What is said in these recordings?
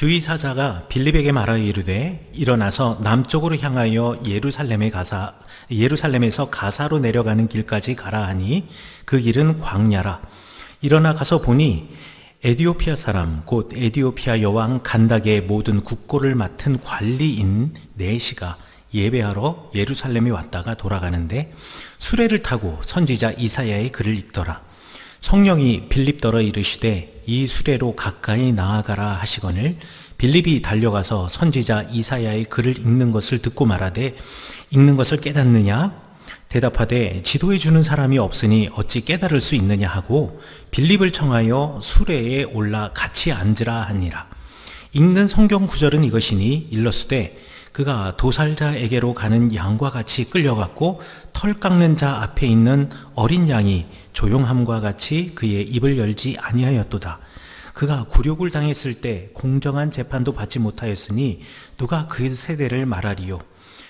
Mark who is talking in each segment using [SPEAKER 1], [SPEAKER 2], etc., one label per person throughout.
[SPEAKER 1] 주의 사자가 빌립에게 말하여 이르되 일어나서 남쪽으로 향하여 예루살렘에서 가사로 내려가는 길까지 가라 하니 그 길은 광야라. 일어나 가서 보니 에디오피아 사람 곧 에디오피아 여왕 간닥의 모든 국고를 맡은 관리인 네시가 예배하러 예루살렘에 왔다가 돌아가는데 수레를 타고 선지자 이사야의 글을 읽더라. 성령이 빌립더러 이르시되 이 수레로 가까이 나아가라 하시거늘 빌립이 달려가서 선지자 이사야의 글을 읽는 것을 듣고 말하되 읽는 것을 깨닫느냐? 대답하되 지도해 주는 사람이 없으니 어찌 깨달을 수 있느냐 하고 빌립을 청하여 수레에 올라 같이 앉으라 하니라. 읽는 성경 구절은 이것이니 일러스되 그가 도살자에게로 가는 양과 같이 끌려갔고 털 깎는 자 앞에 있는 어린 양이 조용함과 같이 그의 입을 열지 아니하였도다. 그가 굴욕을 당했을 때 공정한 재판도 받지 못하였으니 누가 그 세대를 말하리요.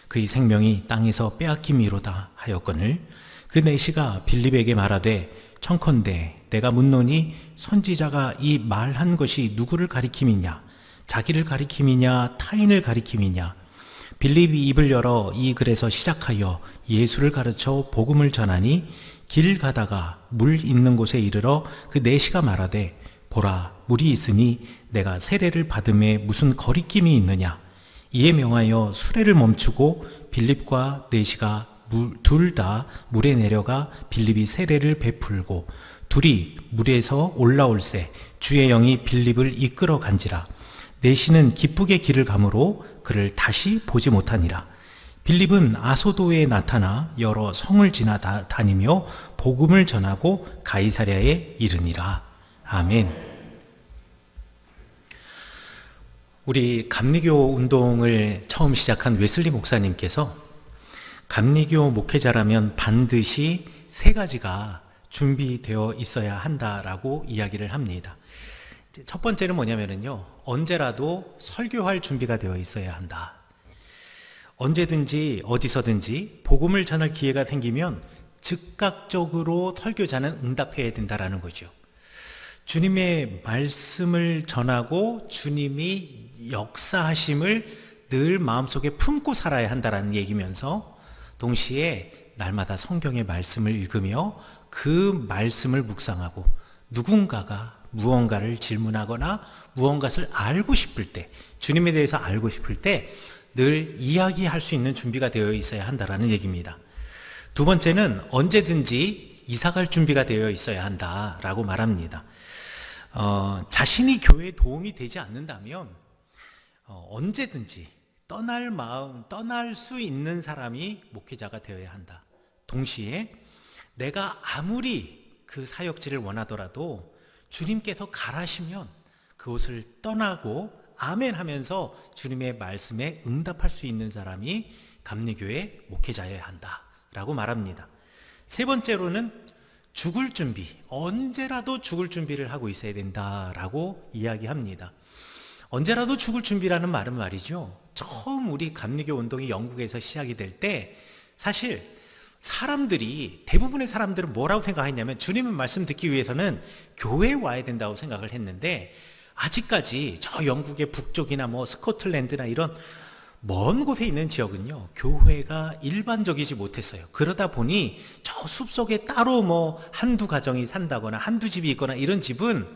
[SPEAKER 1] 그의 생명이 땅에서 빼앗김이로다 하였거늘 그 내시가 빌립에게 말하되 청컨대 내가 묻노니 선지자가 이 말한 것이 누구를 가리킴이냐? 자기를 가리킴이냐? 타인을 가리킴이냐? 빌립이 입을 열어 이 글에서 시작하여 예수를 가르쳐 복음을 전하니 길 가다가 물 있는 곳에 이르러 그 내시가 말하되 보라 물이 있으니 내가 세례를 받음에 무슨 거리낌이 있느냐? 이에 명하여 수레를 멈추고 빌립과 내시가 둘 다 물에 내려가 빌립이 세례를 베풀고 둘이 물에서 올라올새 주의 영이 빌립을 이끌어 간지라. 내시는 기쁘게 길을 가므로 그를 다시 보지 못하니라. 빌립은 아소도에 나타나 여러 성을 지나 다니며 복음을 전하고 가이사랴에 이르니라. 아멘. 우리 감리교 운동을 처음 시작한 웨슬리 목사님께서 감리교 목회자라면 반드시 세 가지가 준비되어 있어야 한다라고 이야기를 합니다. 첫 번째는 뭐냐면요, 언제라도 설교할 준비가 되어 있어야 한다. 언제든지 어디서든지 복음을 전할 기회가 생기면 즉각적으로 설교자는 응답해야 된다라는 거죠. 주님의 말씀을 전하고 주님이 역사하심을 늘 마음속에 품고 살아야 한다라는 얘기면서 동시에 날마다 성경의 말씀을 읽으며 그 말씀을 묵상하고 누군가가 무언가를 질문하거나 무언가를 알고 싶을 때, 주님에 대해서 알고 싶을 때 늘 이야기할 수 있는 준비가 되어 있어야 한다라는 얘기입니다. 두 번째는 언제든지 이사갈 준비가 되어 있어야 한다라고 말합니다. 자신이 교회에 도움이 되지 않는다면 언제든지 떠날 수 있는 사람이 목회자가 되어야 한다. 동시에 내가 아무리 그 사역지를 원하더라도 주님께서 가라시면 그곳을 떠나고 아멘 하면서 주님의 말씀에 응답할 수 있는 사람이 감리교의 목회자여야 한다라고 말합니다. 세 번째로는 죽을 준비, 언제라도 죽을 준비를 하고 있어야 된다라고 이야기합니다. 언제라도 죽을 준비라는 말은 말이죠, 처음 우리 감리교 운동이 영국에서 시작이 될 때 사실 대부분의 사람들은 뭐라고 생각했냐면 주님의 말씀 듣기 위해서는 교회에 와야 된다고 생각을 했는데, 아직까지 저 영국의 북쪽이나 스코틀랜드나 이런 먼 곳에 있는 지역은요, 교회가 일반적이지 못했어요. 그러다 보니 저 숲속에 따로 한두 가정이 산다거나 한두 집이 있거나 이런 집은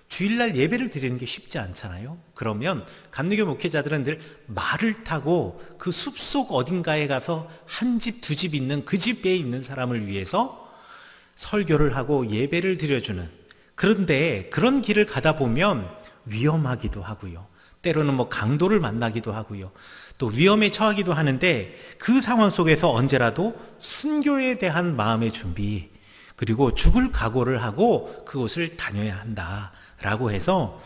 [SPEAKER 1] 주일날 예배를 드리는 게 쉽지 않잖아요. 그러면 감리교 목회자들은 늘 말을 타고 그 숲속 어딘가에 가서 한 집, 두 집 있는 그 집에 있는 사람을 위해서 설교를 하고 예배를 드려주는, 그런데 그런 길을 가다 보면 위험하기도 하고요, 때로는 강도를 만나기도 하고요, 또 위험에 처하기도 하는데 그 상황 속에서 언제라도 순교에 대한 마음의 준비, 그리고 죽을 각오를 하고 그곳을 다녀야 한다라고 해서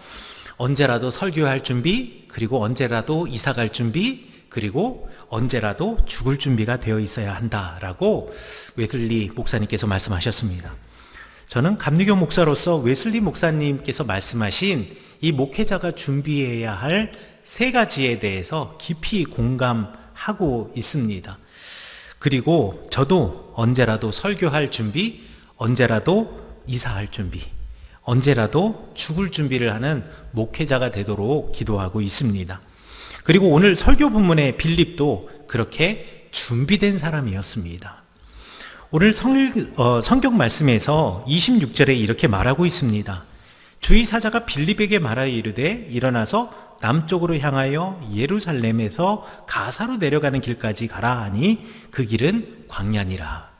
[SPEAKER 1] 언제라도 설교할 준비, 그리고 언제라도 이사갈 준비, 그리고 언제라도 죽을 준비가 되어 있어야 한다라고 웨슬리 목사님께서 말씀하셨습니다. 저는 감리교 목사로서 웨슬리 목사님께서 말씀하신 이 목회자가 준비해야 할 세 가지에 대해서 깊이 공감하고 있습니다. 그리고 저도 언제라도 설교할 준비, 언제라도 이사할 준비, 언제라도 죽을 준비를 하는 목회자가 되도록 기도하고 있습니다. 그리고 오늘 설교 본문의 빌립도 그렇게 준비된 사람이었습니다. 오늘 성경 말씀에서 26절에 이렇게 말하고 있습니다. 주의 사자가 빌립에게 말하여 이르되 일어나서 남쪽으로 향하여 예루살렘에서 가사로 내려가는 길까지 가라 하니 그 길은 광야니라.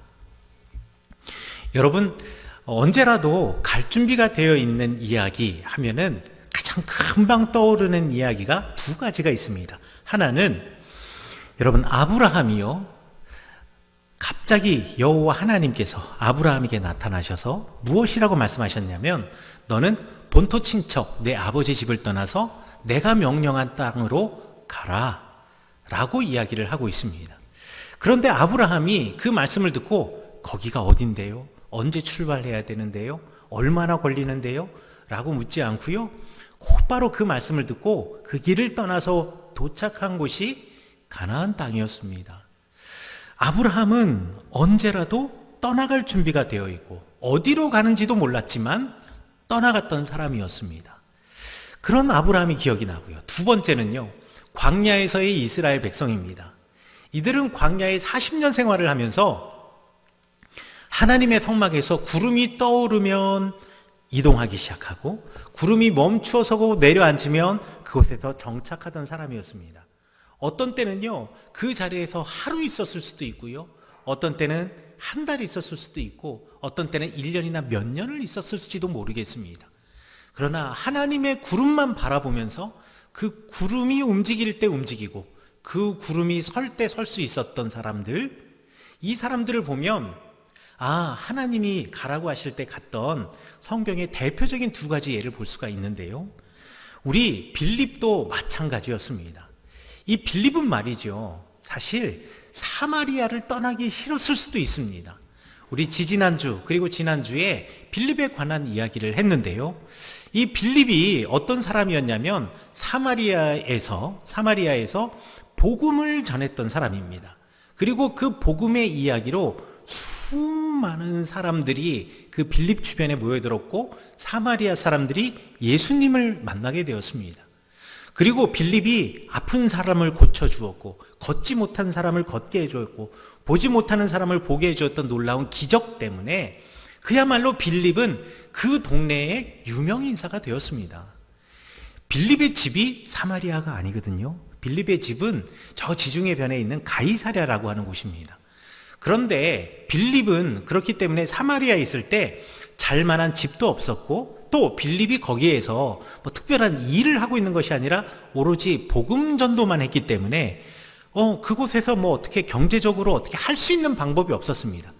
[SPEAKER 1] 여러분, 언제라도 갈 준비가 되어 있는 이야기 하면은 가장 금방 떠오르는 이야기가 두 가지가 있습니다. 하나는 여러분, 아브라함이요, 갑자기 여호와 하나님께서 아브라함에게 나타나셔서 무엇이라고 말씀하셨냐면, 너는 본토 친척 내 아버지 집을 떠나서 내가 명령한 땅으로 가라 라고 이야기를 하고 있습니다. 그런데 아브라함이 그 말씀을 듣고 거기가 어딘데요? 언제 출발해야 되는데요? 얼마나 걸리는데요? 라고 묻지 않고요, 곧바로 그 말씀을 듣고 그 길을 떠나서 도착한 곳이 가나안 땅이었습니다. 아브라함은 언제라도 떠나갈 준비가 되어 있고 어디로 가는지도 몰랐지만 떠나갔던 사람이었습니다. 그런 아브라함이 기억이 나고요. 두 번째는요, 광야에서의 이스라엘 백성입니다. 이들은 광야에 40년 생활을 하면서 하나님의 성막에서 구름이 떠오르면 이동하기 시작하고 구름이 멈추어 서고 내려앉으면 그곳에서 정착하던 사람이었습니다. 어떤 때는요, 그 자리에서 하루 있었을 수도 있고요, 어떤 때는 한 달 있었을 수도 있고, 어떤 때는 1년이나 몇 년을 있었을지도 모르겠습니다. 그러나 하나님의 구름만 바라보면서 그 구름이 움직일 때 움직이고 그 구름이 설 때 설 수 있었던 사람들, 이 사람들을 보면 하나님이 가라고 하실 때 갔던 성경의 대표적인 두 가지 예를 볼 수가 있는데요, 우리 빌립도 마찬가지였습니다. 이 빌립은 말이죠, 사실 사마리아를 떠나기 싫었을 수도 있습니다. 우리 지지난주 그리고 지난주에 빌립에 관한 이야기를 했는데요, 이 빌립이 어떤 사람이었냐면 사마리아에서 복음을 전했던 사람입니다. 그리고 그 복음의 이야기로 수많은 사람들이 그 빌립 주변에 모여들었고 사마리아 사람들이 예수님을 만나게 되었습니다. 그리고 빌립이 아픈 사람을 고쳐주었고 걷지 못한 사람을 걷게 해주었고 보지 못하는 사람을 보게 해주었던 놀라운 기적 때문에 그야말로 빌립은 그 동네의 유명인사가 되었습니다. 빌립의 집이 사마리아가 아니거든요. 빌립의 집은 저 지중해 변에 있는 가이사랴라고 하는 곳입니다. 그런데 빌립은 그렇기 때문에 사마리아에 있을 때 잘만한 집도 없었고, 또 빌립이 거기에서 뭐 특별한 일을 하고 있는 것이 아니라 오로지 복음 전도만 했기 때문에 그곳에서 뭐 어떻게 경제적으로 어떻게 할 수 있는 방법이 없었습니다.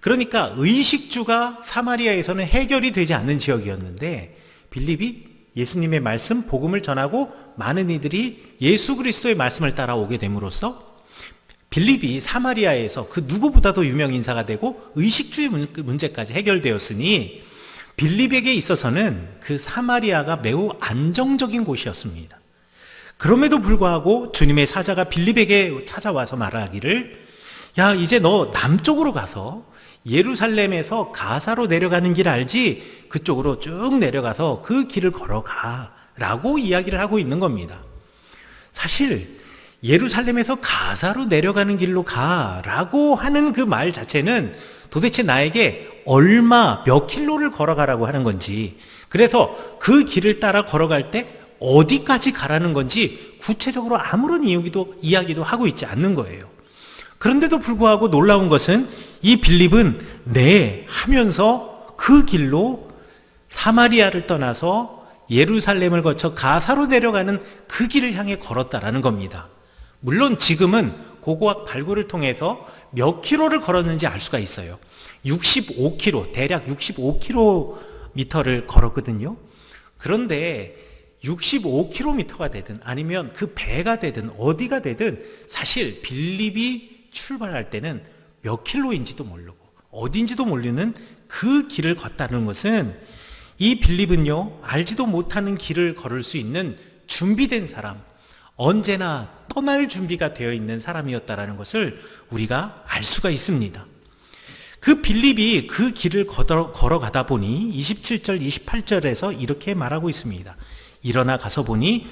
[SPEAKER 1] 그러니까 의식주가 사마리아에서는 해결이 되지 않는 지역이었는데, 빌립이 예수님의 말씀, 복음을 전하고 많은 이들이 예수 그리스도의 말씀을 따라오게 됨으로써 빌립이 사마리아에서 그 누구보다도 유명 인사가 되고 의식주의 문제까지 해결되었으니 빌립에게 있어서는 그 사마리아가 매우 안정적인 곳이었습니다. 그럼에도 불구하고 주님의 사자가 빌립에게 찾아와서 말하기를, 야, 이제 너 남쪽으로 가서 예루살렘에서 가사로 내려가는 길 알지? 그쪽으로 쭉 내려가서 그 길을 걸어가 라고 이야기를 하고 있는 겁니다. 사실 예루살렘에서 가사로 내려가는 길로 가라고 하는 그 말 자체는 도대체 나에게 몇 킬로를 걸어가라고 하는 건지, 그래서 그 길을 따라 걸어갈 때 어디까지 가라는 건지 구체적으로 아무런 이야기도 하고 있지 않는 거예요. 그런데도 불구하고 놀라운 것은 이 빌립은 네 하면서 그 길로 사마리아를 떠나서 예루살렘을 거쳐 가사로 내려가는 그 길을 향해 걸었다라는 겁니다. 물론 지금은 고고학 발굴을 통해서 몇 킬로를 걸었는지 알 수가 있어요. 65km, 대략 65km를 걸었거든요. 그런데 65km가 되든 아니면 그 배가 되든 어디가 되든 사실 빌립이 출발할 때는 몇 킬로인지도 모르고 어딘지도 모르는 그 길을 걷다는 것은, 이 빌립은요, 알지도 못하는 길을 걸을 수 있는 준비된 사람, 언제나 떠날 준비가 되어 있는 사람이었다는 것을 우리가 알 수가 있습니다. 그 빌립이 그 길을 걸어가다 보니 27절 28절에서 이렇게 말하고 있습니다. 일어나 가서 보니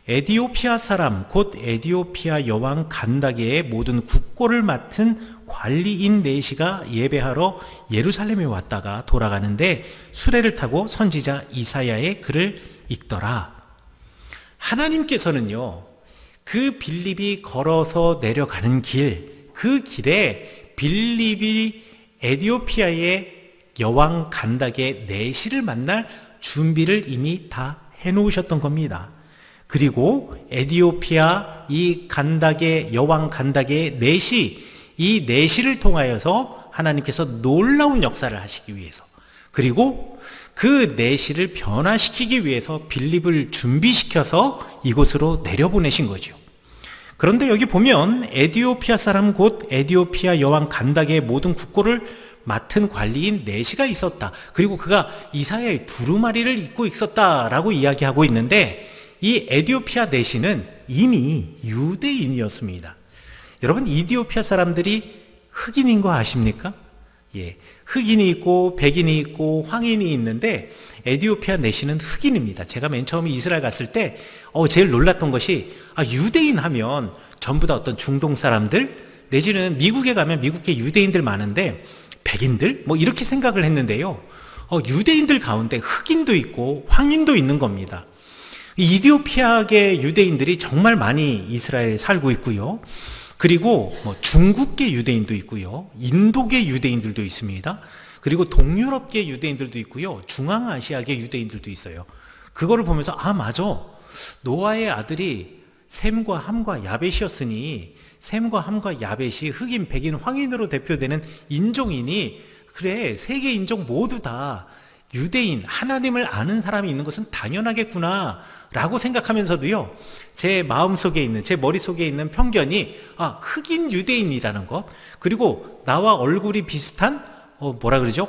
[SPEAKER 1] 에디오피아 사람 곧 에디오피아 여왕 간다게의 모든 국고를 맡은 관리인 네시가 예배하러 예루살렘에 왔다가 돌아가는데 수레를 타고 선지자 이사야의 글을 읽더라. 하나님께서는요, 그 빌립이 걸어서 내려가는 길, 그 길에 빌립이 에디오피아의 여왕 간다게 네시를 만날 준비를 이미 다 해놓으셨던 겁니다. 그리고 에디오피아 이 간다게 여왕 간다게 네시, 이 네시를 통하여서 하나님께서 놀라운 역사를 하시기 위해서, 그리고 그 네시를 변화시키기 위해서 빌립을 준비시켜서 이곳으로 내려보내신 거죠. 그런데 여기 보면 에디오피아 사람 곧 에디오피아 여왕 간다게의 모든 국고를 맡은 관리인 네시가 있었다. 그리고 그가 이사야의 두루마리를 입고 있었다라고 이야기하고 있는데, 이 에디오피아 네시는 이미 유대인이었습니다. 여러분, 이디오피아 사람들이 흑인인 거 아십니까? 예, 흑인이 있고 백인이 있고 황인이 있는데 에디오피아 네시는 흑인입니다. 제가 맨 처음에 이스라엘 갔을 때 제일 놀랐던 것이, 유대인 하면 전부 다 어떤 중동 사람들, 내지는 미국에 가면 미국에 유대인들 많은데 백인들 뭐 이렇게 생각을 했는데요, 유대인들 가운데 흑인도 있고 황인도 있는 겁니다. 이디오피아계 유대인들이 정말 많이 이스라엘에 살고 있고요, 그리고 중국계 유대인도 있고요, 인도계 유대인들도 있습니다. 그리고 동유럽계 유대인들도 있고요, 중앙아시아계 유대인들도 있어요. 그거를 보면서 맞아, 노아의 아들이 셈과 함과 야벳이었으니 셈과 함과 야벳이 흑인, 백인, 황인으로 대표되는 인종이니, 그래, 세계 인종 모두 다 유대인, 하나님을 아는 사람이 있는 것은 당연하겠구나 라고 생각하면서도요, 제 마음속에 있는, 제 머릿속에 있는 편견이 흑인 유대인이라는 것, 그리고 나와 얼굴이 비슷한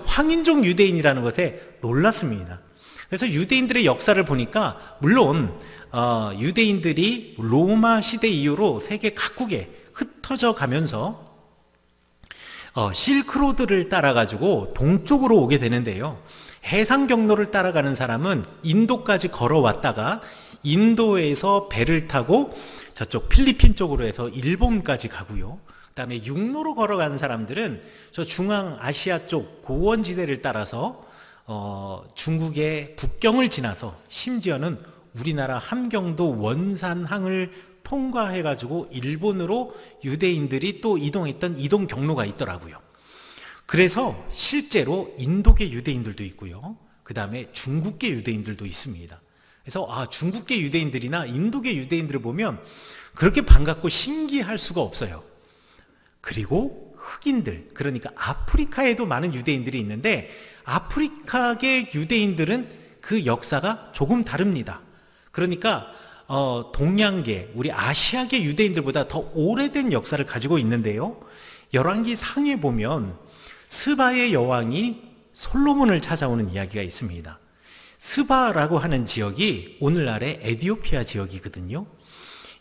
[SPEAKER 1] 황인종 유대인이라는 것에 놀랐습니다. 그래서 유대인들의 역사를 보니까, 물론 유대인들이 로마 시대 이후로 세계 각국에 흩어져 가면서 실크로드를 따라가지고 동쪽으로 오게 되는데요, 해상 경로를 따라가는 사람은 인도까지 걸어왔다가 인도에서 배를 타고 저쪽 필리핀 쪽으로 해서 일본까지 가고요, 그 다음에 육로로 걸어가는 사람들은 저 중앙아시아 쪽 고원지대를 따라서 중국의 북경을 지나서 심지어는 우리나라 함경도 원산항을 통과해가지고 일본으로 유대인들이 또 이동했던 이동 경로가 있더라고요. 그래서 실제로 인도계 유대인들도 있고요, 그 다음에 중국계 유대인들도 있습니다. 그래서 중국계 유대인들이나 인도계 유대인들을 보면 그렇게 반갑고 신기할 수가 없어요. 그리고 흑인들, 그러니까 아프리카에도 많은 유대인들이 있는데, 아프리카계 유대인들은 그 역사가 조금 다릅니다. 그러니까 동양계, 우리 아시아계 유대인들보다 더 오래된 역사를 가지고 있는데요, 열왕기 상에 보면 스바의 여왕이 솔로몬을 찾아오는 이야기가 있습니다. 스바라고 하는 지역이 오늘날의 에디오피아 지역이거든요.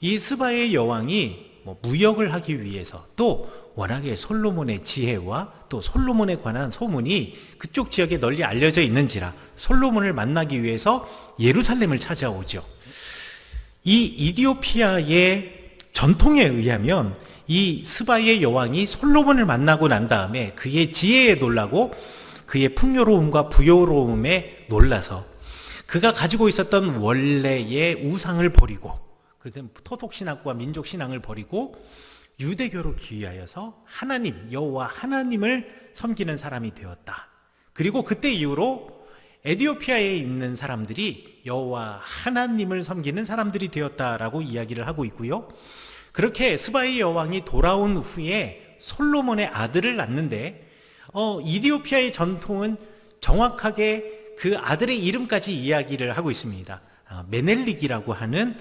[SPEAKER 1] 이 스바의 여왕이 무역을 하기 위해서, 또 워낙에 솔로몬의 지혜와 또 솔로몬에 관한 소문이 그쪽 지역에 널리 알려져 있는지라 솔로몬을 만나기 위해서 예루살렘을 찾아오죠. 이 이디오피아의 전통에 의하면 이 스바의 여왕이 솔로몬을 만나고 난 다음에 그의 지혜에 놀라고 그의 풍요로움과 부요로움에 놀라서 그가 가지고 있었던 원래의 우상을 버리고, 그때 토속신앙과 민족신앙을 버리고 유대교로 귀의하여서 하나님, 여호와 하나님을 섬기는 사람이 되었다. 그리고 그때 이후로 에디오피아에 있는 사람들이 여호와 하나님을 섬기는 사람들이 되었다라고 이야기를 하고 있고요, 그렇게 스바의 여왕이 돌아온 후에 솔로몬의 아들을 낳는데, 이디오피아의 전통은 정확하게 그 아들의 이름까지 이야기를 하고 있습니다. 메넬릭이라고 하는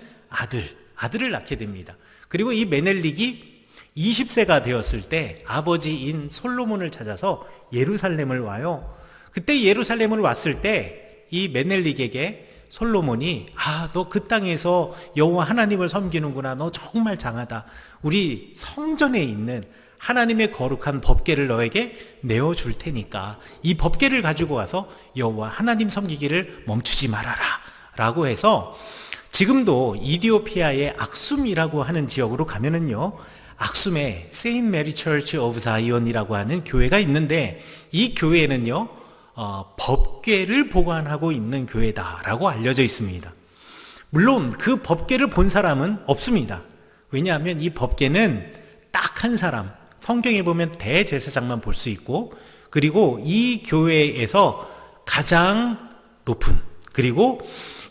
[SPEAKER 1] 아들을 낳게 됩니다. 그리고 이 메넬릭이 20세가 되었을 때 아버지인 솔로몬을 찾아서 예루살렘을 와요. 그때 예루살렘을 왔을 때 이 메넬릭에게 솔로몬이 너 그 땅에서 여호와 하나님을 섬기는구나, 너 정말 장하다, 우리 성전에 있는 하나님의 거룩한 법궤를 너에게 내어줄 테니까 이 법궤를 가지고 와서 여호와 하나님 섬기기를 멈추지 말아라 라고 해서 지금도 이디오피아의 악숨이라고 하는 지역으로 가면은요, 악숨에 세인트 메리 처치 오브 자이언이라고 하는 교회가 있는데 이 교회는요 법궤를 보관하고 있는 교회다라고 알려져 있습니다. 물론 그 법궤를 본 사람은 없습니다. 왜냐하면 이 법궤는 딱 한 사람, 성경에 보면 대제사장만 볼 수 있고, 그리고 이 교회에서 가장 높은, 그리고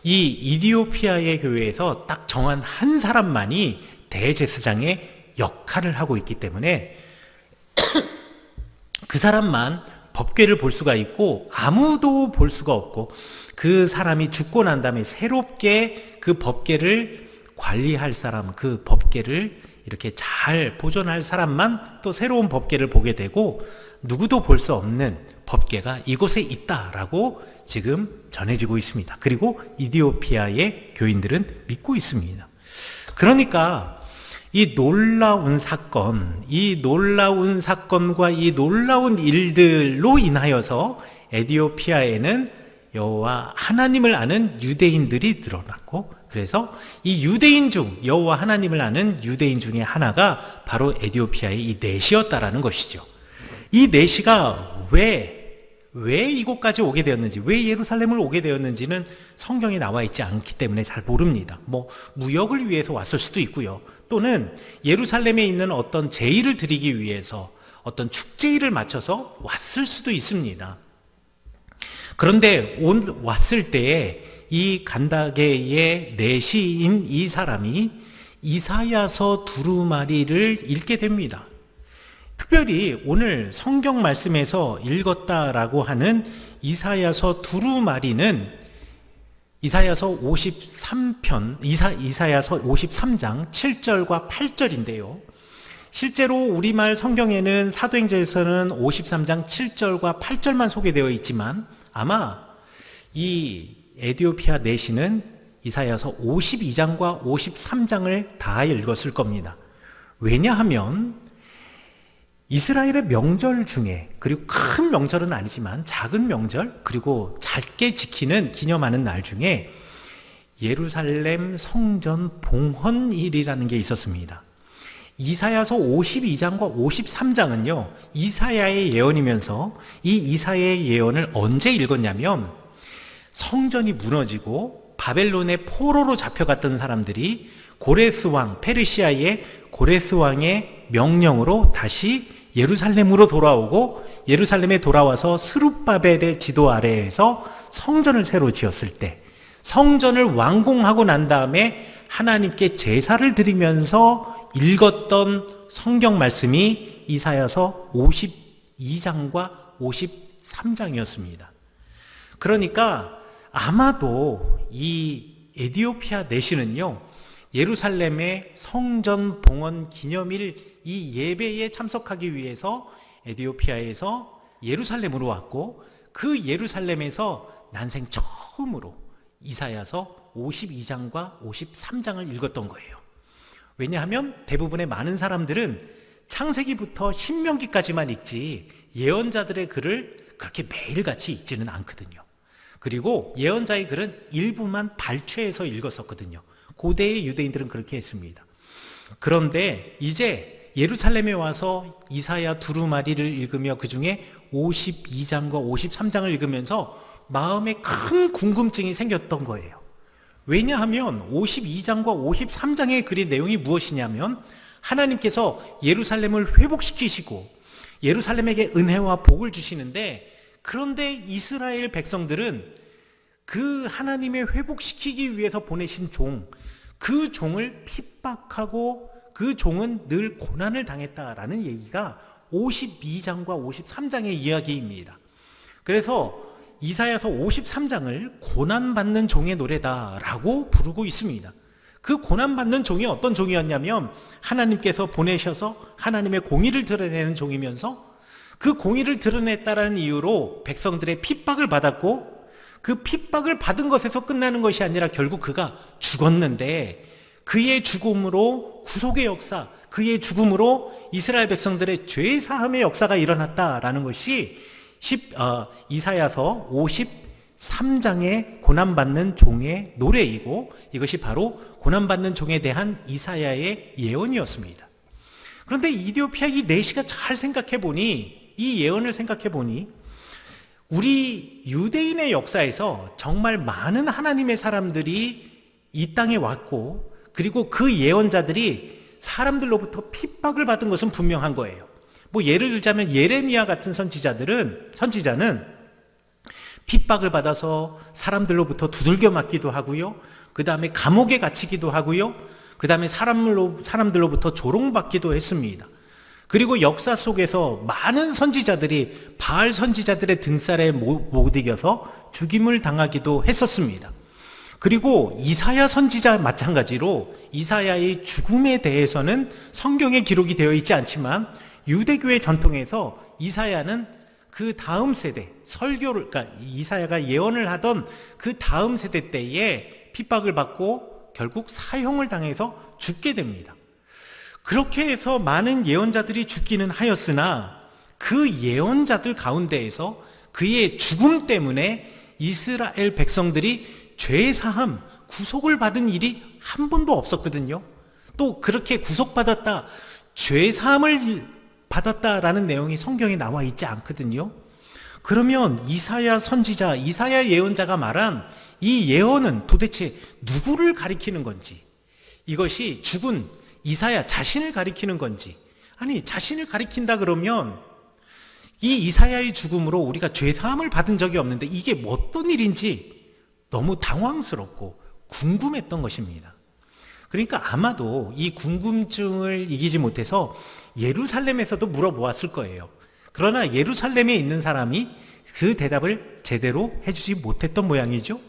[SPEAKER 1] 이 이디오피아의 교회에서 딱 정한 한 사람만이 대제사장의 역할을 하고 있기 때문에 그 사람만 법궤를 볼 수가 있고 아무도 볼 수가 없고, 그 사람이 죽고 난 다음에 새롭게 그 법궤를 관리할 사람, 그 법궤를 이렇게 잘 보존할 사람만 또 새로운 법궤를 보게 되고, 누구도 볼 수 없는 법궤가 이곳에 있다라고 지금 전해지고 있습니다. 그리고 이디오피아의 교인들은 믿고 있습니다. 그러니까 이 놀라운 사건, 이 놀라운 사건과 이 놀라운 일들로 인하여서 에티오피아에는 여호와 하나님을 아는 유대인들이 늘어났고, 그래서 이 유대인 중, 여호와 하나님을 아는 유대인 중에 하나가 바로 에티오피아의 이 넷이었다라는 것이죠. 이 넷이가 왜 이곳까지 오게 되었는지, 왜 예루살렘을 오게 되었는지는 성경에 나와 있지 않기 때문에 잘 모릅니다. 무역을 위해서 왔을 수도 있고요. 또는 예루살렘에 있는 어떤 제의를 드리기 위해서 어떤 축제일을 맞춰서 왔을 수도 있습니다. 그런데 왔을 때에 이 간다게의 내시인 이 사람이 이사야서 두루마리를 읽게 됩니다. 특별히 오늘 성경 말씀에서 읽었다라고 하는 이사야서 두루마리는 이사야서 53편, 이사야서 53장 7절과 8절인데요. 실제로 우리말 성경에는 사도행전에서는 53장 7절과 8절만 소개되어 있지만 아마 이 에티오피아 내시는 이사야서 52장과 53장을 다 읽었을 겁니다. 왜냐하면 이스라엘의 명절 중에, 그리고 큰 명절은 아니지만 작은 명절, 그리고 짧게 지키는 기념하는 날 중에 예루살렘 성전 봉헌일이라는 게 있었습니다. 이사야서 52장과 53장은요 이사야의 예언이면서 이 이사야의 예언을 언제 읽었냐면 성전이 무너지고 바벨론의 포로로 잡혀갔던 사람들이 고레스 왕, 페르시아의 고레스 왕의 명령으로 다시 예루살렘으로 돌아오고, 예루살렘에 돌아와서 스룹바벨의 지도 아래에서 성전을 새로 지었을 때, 성전을 완공하고 난 다음에 하나님께 제사를 드리면서 읽었던 성경 말씀이 이사야서 52장과 53장이었습니다. 그러니까 아마도 이 에티오피아 내시는요 예루살렘의 성전 봉헌 기념일 이 예배에 참석하기 위해서 에티오피아에서 예루살렘으로 왔고, 그 예루살렘에서 난생 처음으로 이사야서 52장과 53장을 읽었던 거예요. 왜냐하면 대부분의 많은 사람들은 창세기부터 신명기까지만 읽지 예언자들의 글을 그렇게 매일같이 읽지는 않거든요. 그리고 예언자의 글은 일부만 발췌해서 읽었었거든요. 고대의 유대인들은 그렇게 했습니다. 그런데 이제 예루살렘에 와서 이사야 두루마리를 읽으며 그 중에 52장과 53장을 읽으면서 마음에 큰 궁금증이 생겼던 거예요. 왜냐하면 52장과 53장의 글의 내용이 무엇이냐면 하나님께서 예루살렘을 회복시키시고 예루살렘에게 은혜와 복을 주시는데, 그런데 이스라엘 백성들은 그 하나님의 회복시키기 위해서 보내신 종, 그 종을 핍박하고 그 종은 늘 고난을 당했다라는 얘기가 52장과 53장의 이야기입니다. 그래서 이사야서 53장을 고난받는 종의 노래다라고 부르고 있습니다. 그 고난받는 종이 어떤 종이었냐면 하나님께서 보내셔서 하나님의 공의를 드러내는 종이면서 그 공의를 드러냈다라는 이유로 백성들의 핍박을 받았고, 그 핍박을 받은 것에서 끝나는 것이 아니라 결국 그가 죽었는데 그의 죽음으로 구속의 역사, 그의 죽음으로 이스라엘 백성들의 죄 사함의 역사가 일어났다라는 것이 이사야서 53장의 고난받는 종의 노래이고, 이것이 바로 고난받는 종에 대한 이사야의 예언이었습니다. 그런데 이디오피아 이 내시가 잘 생각해 보니, 이 예언을 생각해 보니, 우리 유대인의 역사에서 정말 많은 하나님의 사람들이 이 땅에 왔고, 그리고 그 예언자들이 사람들로부터 핍박을 받은 것은 분명한 거예요. 뭐 예를 들자면 예레미야 같은 선지자는 핍박을 받아서 사람들로부터 두들겨 맞기도 하고요, 그 다음에 감옥에 갇히기도 하고요, 그 다음에 사람들로부터 조롱받기도 했습니다. 그리고 역사 속에서 많은 선지자들이 바알 선지자들의 등살에 못 이겨서 죽임을 당하기도 했었습니다. 그리고 이사야 선지자 마찬가지로 이사야의 죽음에 대해서는 성경에 기록이 되어 있지 않지만, 유대교의 전통에서 이사야는 그 다음 세대, 그러니까 이사야가 예언을 하던 그 다음 세대 때에 핍박을 받고 결국 사형을 당해서 죽게 됩니다. 그렇게 해서 많은 예언자들이 죽기는 하였으나, 그 예언자들 가운데에서 그의 죽음 때문에 이스라엘 백성들이 죄사함, 구속을 받은 일이 한 번도 없었거든요. 또 그렇게 구속받았다, 죄사함을 받았다라는 내용이 성경에 나와 있지 않거든요. 그러면 이사야 선지자, 이사야 예언자가 말한 이 예언은 도대체 누구를 가리키는 건지, 이것이 죽은 이사야 자신을 가리키는 건지, 아니 자신을 가리킨다 그러면 이 이사야의 죽음으로 우리가 죄사함을 받은 적이 없는데 이게 어떤 일인지 너무 당황스럽고 궁금했던 것입니다. 그러니까 아마도 이 궁금증을 이기지 못해서 예루살렘에서도 물어보았을 거예요. 그러나 예루살렘에 있는 사람이 그 대답을 제대로 해주지 못했던 모양이죠.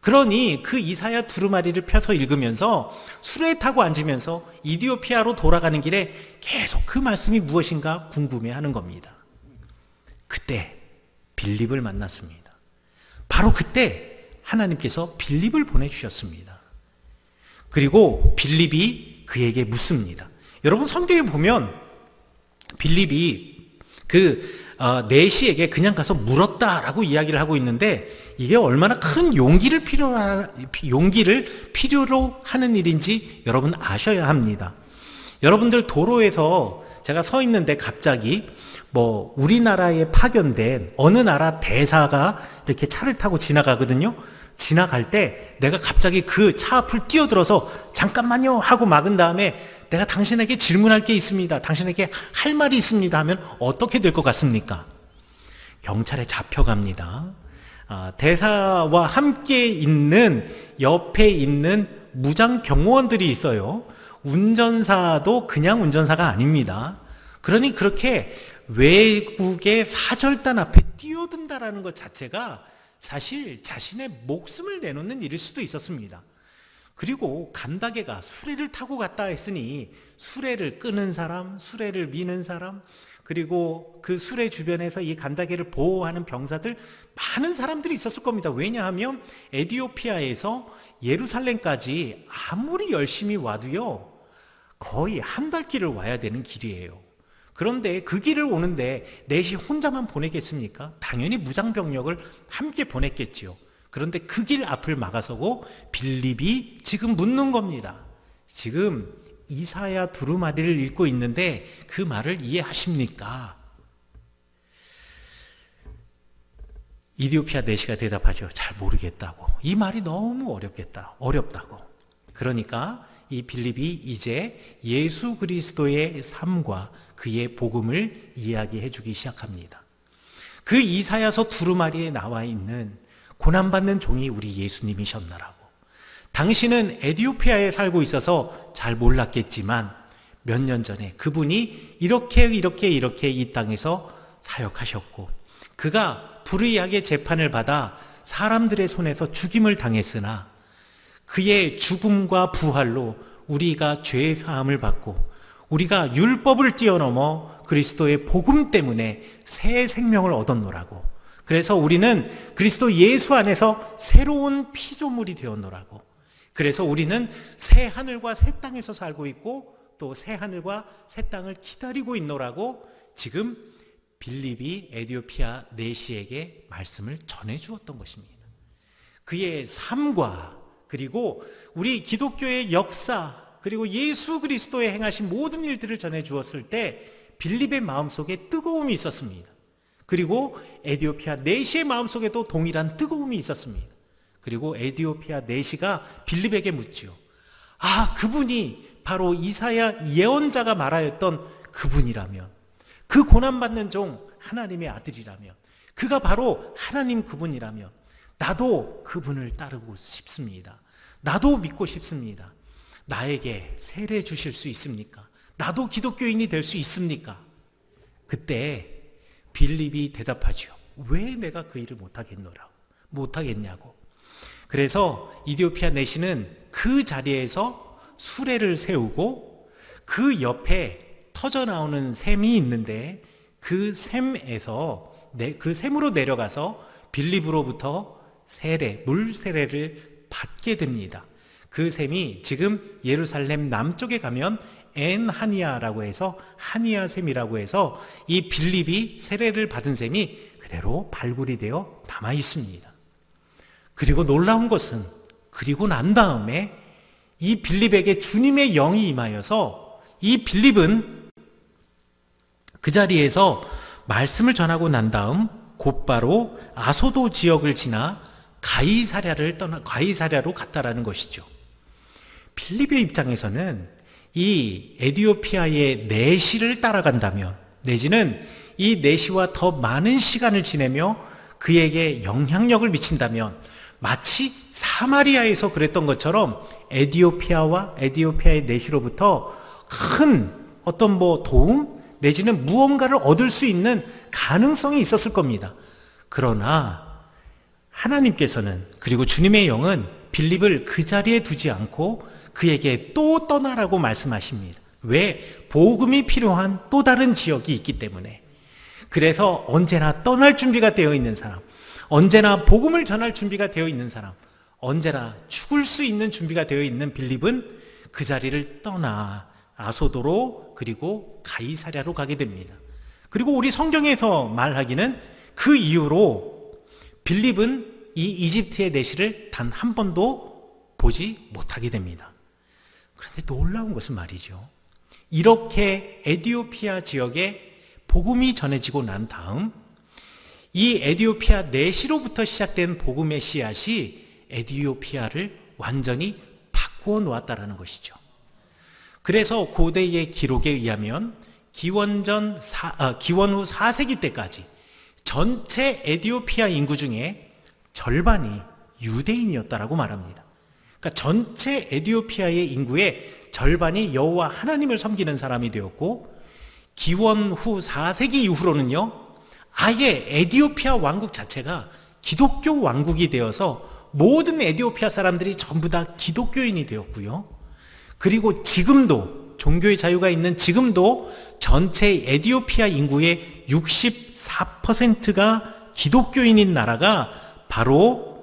[SPEAKER 1] 그러니 그 이사야 두루마리를 펴서 읽으면서 수레에 타고 앉으면서 이디오피아로 돌아가는 길에 계속 그 말씀이 무엇인가 궁금해하는 겁니다. 그때 빌립을 만났습니다. 바로 그때 하나님께서 빌립을 보내주셨습니다. 그리고 빌립이 그에게 묻습니다. 여러분, 성경에 보면 빌립이 내시에게 그냥 가서 물었다라고 이야기를 하고 있는데, 이게 얼마나 큰 용기를 필요로 하는 일인지 여러분 아셔야 합니다. 여러분들 도로에서 제가 서 있는데 갑자기 우리나라에 파견된 어느 나라 대사가 이렇게 차를 타고 지나가거든요. 지나갈 때 내가 갑자기 그 차 앞을 뛰어들어서 잠깐만요 하고 막은 다음에 내가 당신에게 질문할 게 있습니다, 당신에게 할 말이 있습니다 하면 어떻게 될 것 같습니까? 경찰에 잡혀갑니다. 대사와 함께 있는 옆에 있는 무장 경호원들이 있어요. 운전사도 그냥 운전사가 아닙니다. 그러니 그렇게 외국의 사절단 앞에 뛰어든다라는 것 자체가 사실 자신의 목숨을 내놓는 일일 수도 있었습니다. 그리고 간다게가 수레를 타고 갔다 했으니 수레를 끄는 사람, 수레를 미는 사람, 그리고 그 수레 주변에서 이 간다게를 보호하는 병사들, 많은 사람들이 있었을 겁니다. 왜냐하면 에티오피아에서 예루살렘까지 아무리 열심히 와도요, 거의 한 달 길을 와야 되는 길이에요. 그런데 그 길을 오는데 넷이 혼자만 보내겠습니까? 당연히 무장병력을 함께 보냈겠지요. 그런데 그 길 앞을 막아서고 빌립이 지금 묻는 겁니다. 지금 이사야 두루마리를 읽고 있는데 그 말을 이해하십니까? 이디오피아 내시가 대답하죠. 잘 모르겠다고. 이 말이 너무 어렵다고. 그러니까 이 빌립이 이제 예수 그리스도의 삶과 그의 복음을 이야기해 주기 시작합니다. 그 이사야서 두루마리에 나와 있는 고난받는 종이 우리 예수님이셨나라고. 당신은 에티오피아에 살고 있어서 잘 몰랐겠지만 몇 년 전에 그분이 이렇게 이 땅에서 사역하셨고, 그가 불의하게 재판을 받아 사람들의 손에서 죽임을 당했으나 그의 죽음과 부활로 우리가 죄의 사함을 받고 우리가 율법을 뛰어넘어 그리스도의 복음 때문에 새 생명을 얻었노라고. 그래서 우리는 그리스도 예수 안에서 새로운 피조물이 되었노라고. 그래서 우리는 새 하늘과 새 땅에서 살고 있고 또 새 하늘과 새 땅을 기다리고 있노라고 지금 빌립이 에디오피아 내시에게 말씀을 전해 주었던 것입니다. 그의 삶과 그리고 우리 기독교의 역사 그리고 예수 그리스도의 행하신 모든 일들을 전해 주었을 때 빌립의 마음속에 뜨거움이 있었습니다. 그리고 에디오피아 내시의 마음속에도 동일한 뜨거움이 있었습니다. 그리고 에디오피아 내시가 빌립에게 묻지요. 그분이 바로 이사야 예언자가 말하였던 그분이라면, 그 고난받는 종 하나님의 아들이라면, 그가 바로 하나님 그분이라면 나도 그분을 따르고 싶습니다. 나도 믿고 싶습니다. 나에게 세례 주실 수 있습니까? 나도 기독교인이 될 수 있습니까? 그때 빌립이 대답하죠. 왜 내가 그 일을 못하겠냐고. 그래서 이디오피아 내시는 그 자리에서 수레를 세우고 그 옆에 터져나오는 샘이 있는데 그 샘으로 내려가서 빌립으로부터 물 세례를 받게 됩니다. 그 샘이 지금 예루살렘 남쪽에 가면 엔하니아라고 해서 하니아 샘이라고 해서 이 빌립이 세례를 받은 샘이 그대로 발굴이 되어 남아 있습니다. 그리고 놀라운 것은 그리고 난 다음에 이 빌립에게 주님의 영이 임하여서 이 빌립은 그 자리에서 말씀을 전하고 난 다음 곧바로 아소도 지역을 지나 가이사랴로 갔다라는 것이죠. 빌립의 입장에서는 이 에디오피아의 내시를 따라간다면, 내지는 이 내시와 더 많은 시간을 지내며 그에게 영향력을 미친다면 마치 사마리아에서 그랬던 것처럼 에디오피아의 내시로부터 큰 어떤 도움 내지는 무언가를 얻을 수 있는 가능성이 있었을 겁니다. 그러나 하나님께서는, 그리고 주님의 영은 빌립을 그 자리에 두지 않고 그에게 또 떠나라고 말씀하십니다. 왜? 복음이 필요한 또 다른 지역이 있기 때문에. 그래서 언제나 떠날 준비가 되어 있는 사람, 언제나 복음을 전할 준비가 되어 있는 사람, 언제나 죽을 수 있는 준비가 되어 있는 빌립은 그 자리를 떠나 아소도로 그리고 가이사랴로 가게 됩니다. 그리고 우리 성경에서 말하기는 그 이후로 빌립은 이 이집트의 내시를 단 한 번도 보지 못하게 됩니다. 그런데 놀라운 것은 말이죠. 이렇게 에디오피아 지역에 복음이 전해지고 난 다음 이 에디오피아 내시로부터 시작된 복음의 씨앗이 에디오피아를 완전히 바꾸어 놓았다는 것이죠. 그래서 고대의 기록에 의하면 기원 후 4세기 때까지 전체 에디오피아 인구 중에 절반이 유대인이었다라고 말합니다. 그러니까 전체 에디오피아의 인구의 절반이 여호와 하나님을 섬기는 사람이 되었고, 기원 후 4세기 이후로는요, 아예 에디오피아 왕국 자체가 기독교 왕국이 되어서 모든 에디오피아 사람들이 전부 다 기독교인이 되었고요. 그리고 지금도, 종교의 자유가 있는 지금도 전체 에디오피아 인구의 64%가 기독교인인 나라가 바로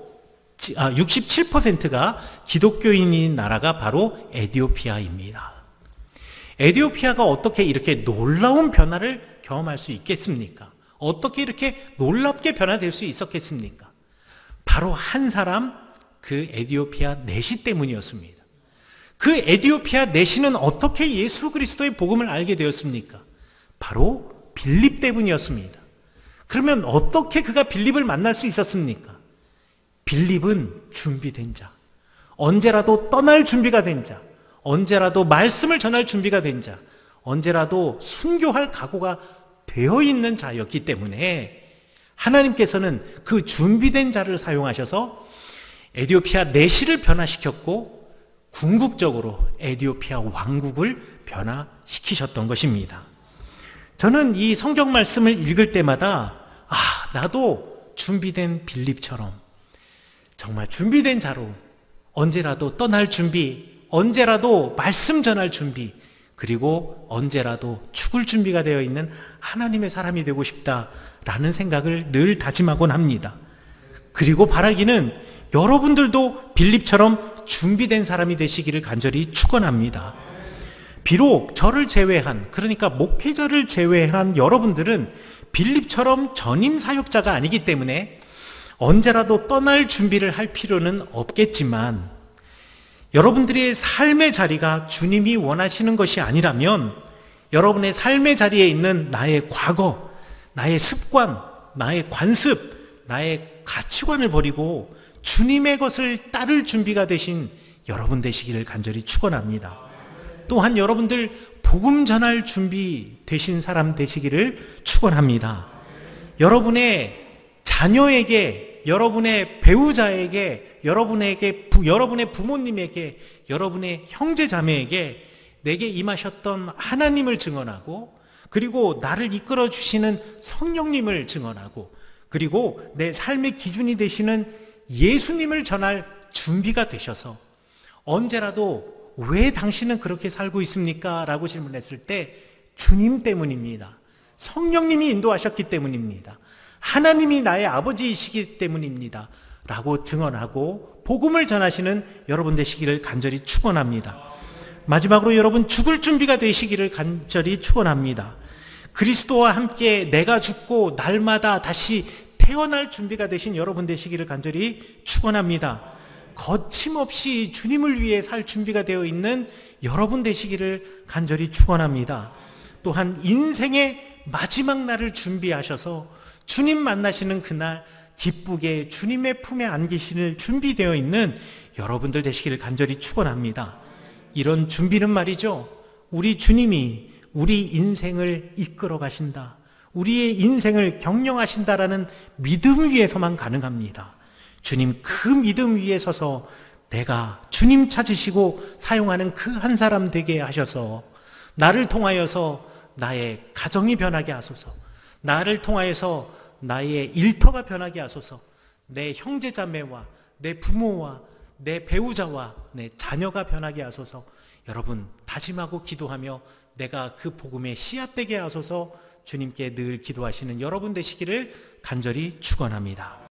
[SPEAKER 1] 67%가 기독교인인 나라가 바로 에디오피아입니다. 에디오피아가 어떻게 이렇게 놀라운 변화를 경험할 수 있겠습니까? 어떻게 이렇게 놀랍게 변화될 수 있었겠습니까? 바로 한 사람, 그 에디오피아 내시 때문이었습니다. 그 에디오피아 내시는 어떻게 예수 그리스도의 복음을 알게 되었습니까? 바로 빌립 때문이었습니다. 그러면 어떻게 그가 빌립을 만날 수 있었습니까? 빌립은 준비된 자, 언제라도 떠날 준비가 된 자, 언제라도 말씀을 전할 준비가 된 자, 언제라도 순교할 각오가 되어 있는 자였기 때문에 하나님께서는 그 준비된 자를 사용하셔서 에디오피아 내시를 변화시켰고 궁극적으로 에디오피아 왕국을 변화시키셨던 것입니다. 저는 이 성경 말씀을 읽을 때마다 나도 준비된 빌립처럼 정말 준비된 자로 언제라도 떠날 준비, 언제라도 말씀 전할 준비, 그리고 언제라도 죽을 준비가 되어 있는 하나님의 사람이 되고 싶다라는 생각을 늘 다짐하곤 합니다. 그리고 바라기는 여러분들도 빌립처럼 준비된 사람이 되시기를 간절히 축원합니다. 비록 저를 제외한, 그러니까 목회자를 제외한 여러분들은 빌립처럼 전임 사역자가 아니기 때문에 언제라도 떠날 준비를 할 필요는 없겠지만, 여러분들의 삶의 자리가 주님이 원하시는 것이 아니라면 여러분의 삶의 자리에 있는 나의 과거, 나의 습관, 나의 관습, 나의 가치관을 버리고 주님의 것을 따를 준비가 되신 여러분 되시기를 간절히 축원합니다. 또한 여러분들 복음 전할 준비 되신 사람 되시기를 축원합니다. 여러분의 자녀에게, 여러분의 배우자에게, 여러분의 부모님에게, 여러분의 형제 자매에게 내게 임하셨던 하나님을 증언하고, 그리고 나를 이끌어 주시는 성령님을 증언하고, 그리고 내 삶의 기준이 되시는 예수님을 전할 준비가 되셔서 언제라도 왜 당신은 그렇게 살고 있습니까? 라고 질문했을 때 주님 때문입니다. 성령님이 인도하셨기 때문입니다. 하나님이 나의 아버지이시기 때문입니다. 라고 증언하고 복음을 전하시는 여러분 되시기를 간절히 축원합니다. 마지막으로 여러분 죽을 준비가 되시기를 간절히 축원합니다. 그리스도와 함께 내가 죽고 날마다 다시 태어날 준비가 되신 여러분 되시기를 간절히 축원합니다. 거침없이 주님을 위해 살 준비가 되어 있는 여러분 되시기를 간절히 축원합니다. 또한 인생의 마지막 날을 준비하셔서 주님 만나시는 그날 기쁘게 주님의 품에 안기실 준비되어 있는 여러분들 되시기를 간절히 축원합니다. 이런 준비는 말이죠, 우리 주님이 우리 인생을 이끌어 가신다, 우리의 인생을 경영하신다라는 믿음 위에서만 가능합니다. 주님 그 믿음 위에 서서 내가 주님 찾으시고 사용하는 그 한 사람 되게 하셔서 나를 통하여서 나의 가정이 변하게 하소서, 나를 통하여서 나의 일터가 변하게 하소서, 내 형제자매와 내 부모와 내 배우자와 내 자녀가 변하게 하소서. 여러분 다짐하고 기도하며 내가 그 복음의 씨앗 되게 하소서 주님께 늘 기도하시는 여러분 되시기를 간절히 축원합니다.